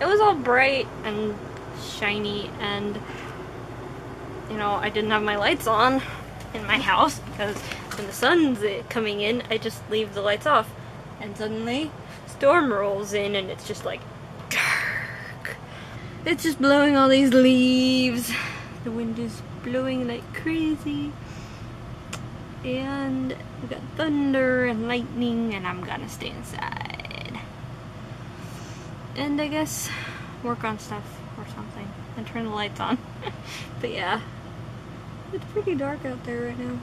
it was all bright and shiny, and you know, I didn't have my lights on in my house because when the sun's coming in, I just leave the lights off, and suddenly storm rolls in and it's just like dark. It's just blowing all these leaves. The wind is blowing like crazy, and we got thunder and lightning, and I'm gonna stay inside and I guess work on stuff or something and turn the lights on. But yeah, it's pretty dark out there right now.